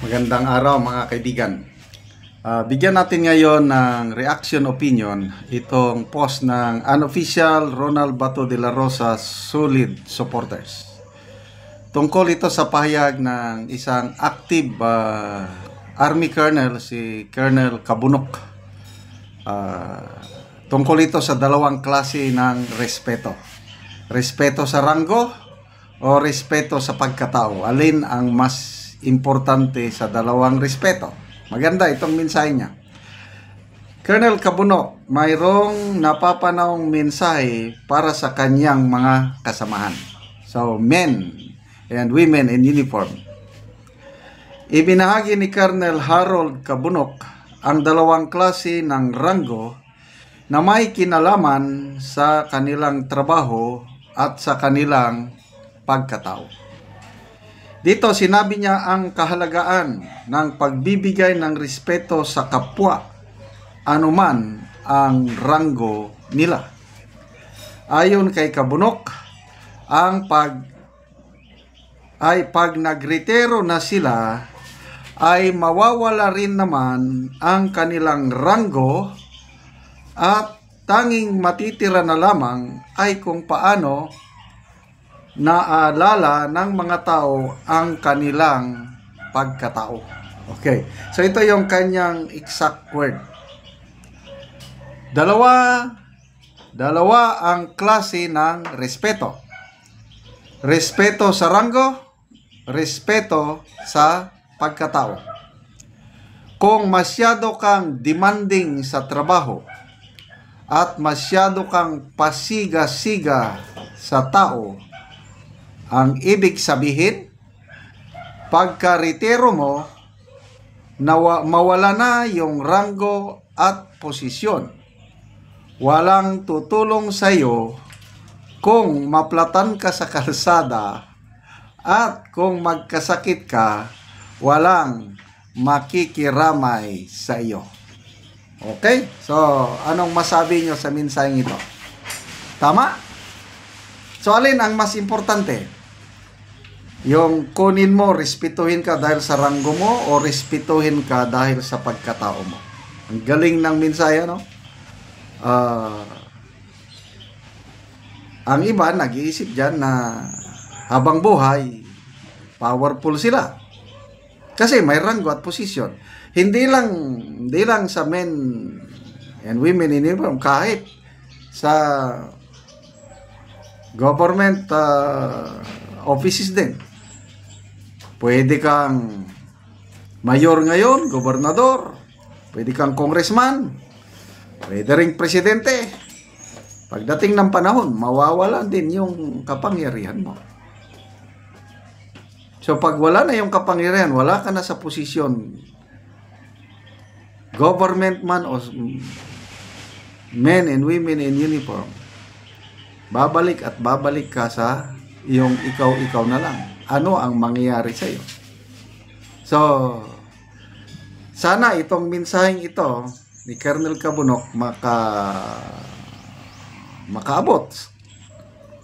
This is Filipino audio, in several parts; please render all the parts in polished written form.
Magandang araw mga kaibigan. Bigyan natin ngayon ng reaction opinion itong post ng unofficial Ronald Bato de la Rosa solid supporters. Tungkol ito sa pahayag ng isang active Army Colonel, si Colonel Cabunok. Tungkol ito sa dalawang klase ng respeto. Respeto sa ranggo o respeto sa pagkatao. Alin ang mas importante sa dalawang respeto? Maganda itong mensahe niya. Colonel Cabunok, mayroong napapanahong mensahe para sa kanyang mga kasamahan. So, men and women in uniform. Ibinahagi ni Colonel Harold Cabunok ang dalawang klase ng ranggo na may kinalaman sa kanilang trabaho at sa kanilang pagkatao. Dito sinabi niya ang kahalagaan ng pagbibigay ng respeto sa kapwa, anuman ang ranggo nila. Ayon kay Cabunok, pag nagretiro na sila, ay mawawala rin naman ang kanilang ranggo at tanging matitira na lamang ay kung paano naalala ng mga tao ang kanilang pagkatao. Okay. So ito yung kanyang exact word. Dalawa ang klase ng respeto. Respeto sa ranggo, respeto sa pagkatao. Kung masyado kang demanding sa trabaho at masyado kang pasiga-siga sa tao, ang ibig sabihin, pagka-retiro mo, mawala na yung ranggo at posisyon. Walang tutulong sa iyo kung maplatan ka sa kalsada at kung magkasakit ka, walang makikiramay sa iyo. Okay? So, anong masabi nyo sa mensaheng ito? Tama? So, alin ang mas importante? Yung kunin mo, respetuhin ka dahil sa ranggo mo o respetuhin ka dahil sa pagkatao mo. Ang galing ng mensahe, no? Ang iba, nag-iisip dyan na habang buhay, powerful sila. Kasi may ranggo at posisyon. Hindi lang sa men and women in uniform, kahit sa government offices din. Pwede kang mayor ngayon, gobernador, pwede kang congressman, pwede ring presidente. Pagdating ng panahon, mawawala din yung kapangyarihan mo. So pag wala na yung kapangyarihan, wala ka na sa posisyon, government man o men and women in uniform, babalik at babalik ka sa yung ikaw na lang. Ano ang mangyayari sa iyo? So, sana itong mensaheng ito ni Colonel Cabunok makaabot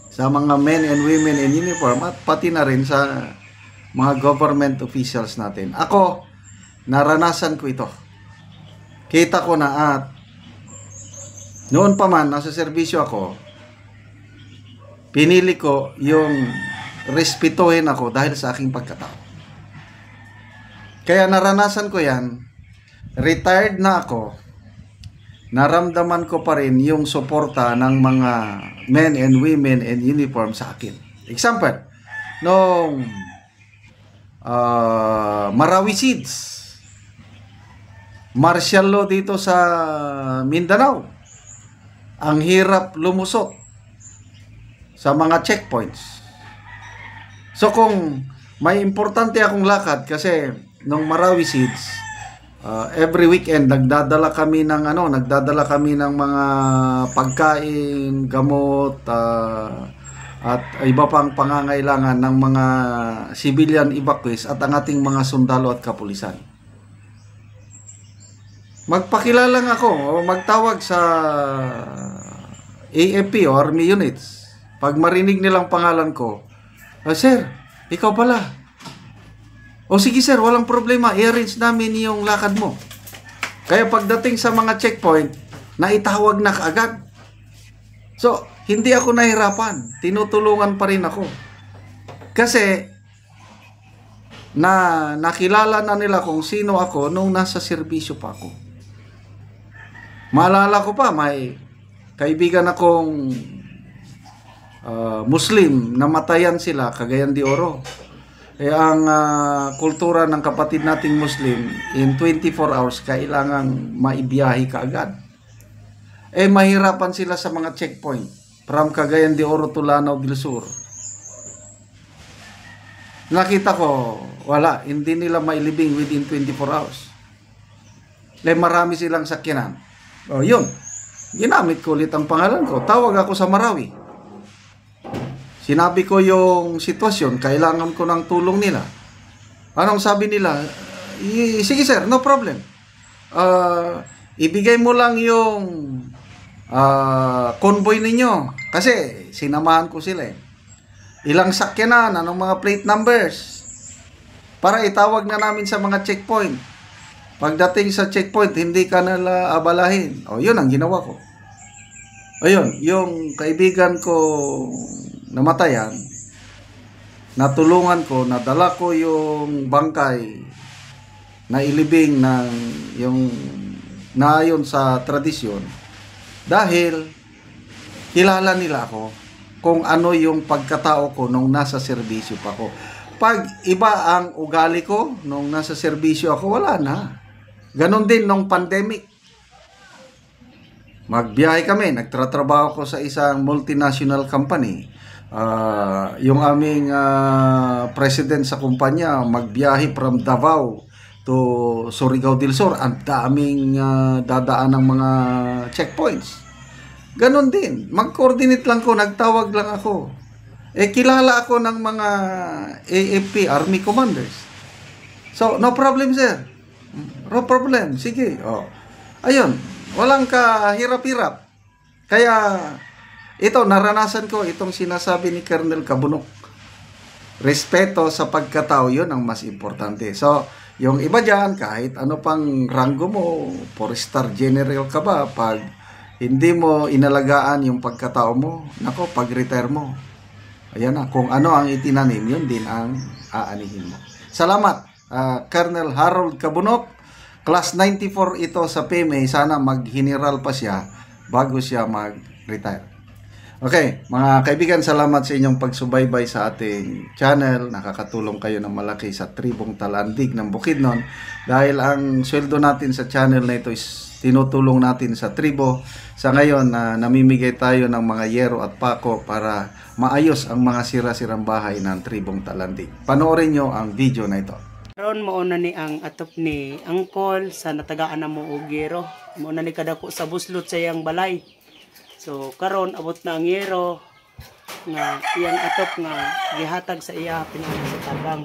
sa mga men and women in uniform at pati na rin sa mga government officials natin. Ako, naranasan ko ito. Kita ko na at noon pa man, nasa serbisyo ako, pinili ko yung respetuhin ako dahil sa aking pagkatao. Kaya naranasan ko yan, retired na ako, naramdaman ko pa rin yung suporta ng mga men and women in uniform sa akin. Example, nung Marawi Seeds, martial law dito sa Mindanao, ang hirap lumusot sa mga checkpoints. So kung may importante akong lakad, kasi nung Marawi Seeds, every weekend nagdadala kami ng mga pagkain, gamot, at iba pang pangangailangan ng mga civilian evacuees at ang ating mga sundalo at kapulisan. Magpakilala lang ako o magtawag sa AFP o Army units. Pag marinig nilang pangalan ko, sir, ikaw pala. O sige sir, walang problema, i-arrange namin yung lakad mo. Kaya pagdating sa mga checkpoint, naitawag na kaagad. So, hindi ako nahirapan. Tinutulungan pa rin ako. Kasi, nakilala na nila kung sino ako nung nasa serbisyo pa ako. Maalala ko pa, may kaibigan akong Muslim, namatayan sila, Cagayan de Oro. Ang kultura ng kapatid nating Muslim, in 24 hours, kailangang maibiyahe kaagad. Mahirapan sila sa mga checkpoint, from Cagayan de Oro to Lanao del Sur. Nakita ko, wala, hindi nila mailibing within 24 hours. Marami silang sakyanan. Yun, ginamit ko ulit ang pangalan ko. Tawag ako sa Marawi. Sinabi ko yung sitwasyon, kailangan ko ng tulong nila. Anong sabi nila? Sige sir, no problem. Ibigay mo lang yung convoy ninyo. Kasi sinamahan ko sila Ilang sakyanan, anong mga plate numbers. Para itawag na namin sa mga checkpoint. Pagdating sa checkpoint, hindi ka nila abalahin. Yun ang ginawa ko. Ayun, yung kaibigan ko namatayan, natulungan ko, nadala ko yung bangkay na ilibing ng yung naayon sa tradisyon dahil kilala nila ako kung ano yung pagkatao ko nung nasa serbisyo pa ako. Pag iba ang ugali ko nung nasa serbisyo ako, wala na. Ganon din nung pandemic. Magbiyahe kami, nagtratrabaho ko sa isang multinational company. Yung aming president sa kumpanya, magbiyahe from Davao to Surigao del Sur. Ang daming dadaan ng mga checkpoints. Ganon din. Mag-coordinate lang ko, nagtawag lang ako. Kilala ako ng mga AFP, Army Commanders. So, no problem sir. No problem. Sige. Ayun. Walang kahirap-hirap. Kaya, ito, naranasan ko itong sinasabi ni Colonel Cabunok. Respeto sa pagkatao, yun ang mas importante. So, yung iba dyan, kahit ano pang ranggo mo, 4-star general ka ba, pag hindi mo inalagaan yung pagkatao mo, nako, pag-retire mo, ayan na, kung ano ang itinanim, yun din ang aanihin mo. Salamat, Colonel Harold Cabunok. Class 94 ito sa PMA. Sana mag-general pa siya bago siya mag-retire. Okay, mga kaibigan, salamat sa inyong pagsubaybay sa ating channel. Nakakatulong kayo ng malaki sa tribong Talandig ng Bukidnon. Dahil ang sweldo natin sa channel na ito is tinutulong natin sa tribo. Sa ngayon, namimigay tayo ng mga yero at pako para maayos ang mga sira-sirang bahay ng tribong Talandig. Panoorin nyo ang video na ito. Karon mauna ni ang atop ni Angkol sa natagaan na mo og yero. Mauna ni kadako sa buslot sa iyang balay. So karon abot na ang yero nga iyang atop nga gihatag sa iya pinagi sa tabang.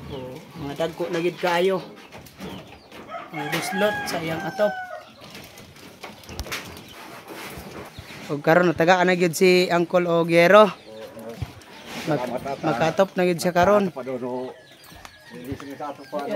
So mga dagko na gid kaayo. Ang buslot sa iyang atop. Og karon natagaan na gid si Angkol og yero. Makatop na gid siya karon. Hindi sinisato pa.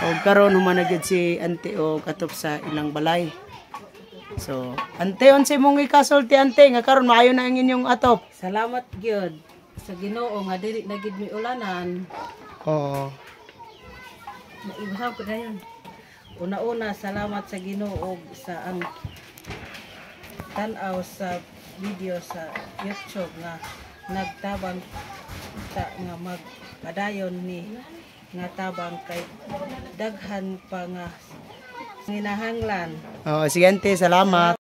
O karon humanagid si ante og atop sa ilang balay. So, ante unsay mong ikasulti ante nga karon maayo na ang inyong atop. Salamat gyud sa Ginoo nga dili na gid mi ulanan. Oo. Naibahaw ko dayon. una-una salamat sa Ginoo sa ang tan-aw sa video sa YouTube nga nagtabang nga magpadayon ni nga tabang kay daghan pa nga nginahanglan. Oh, sige ante, salamat.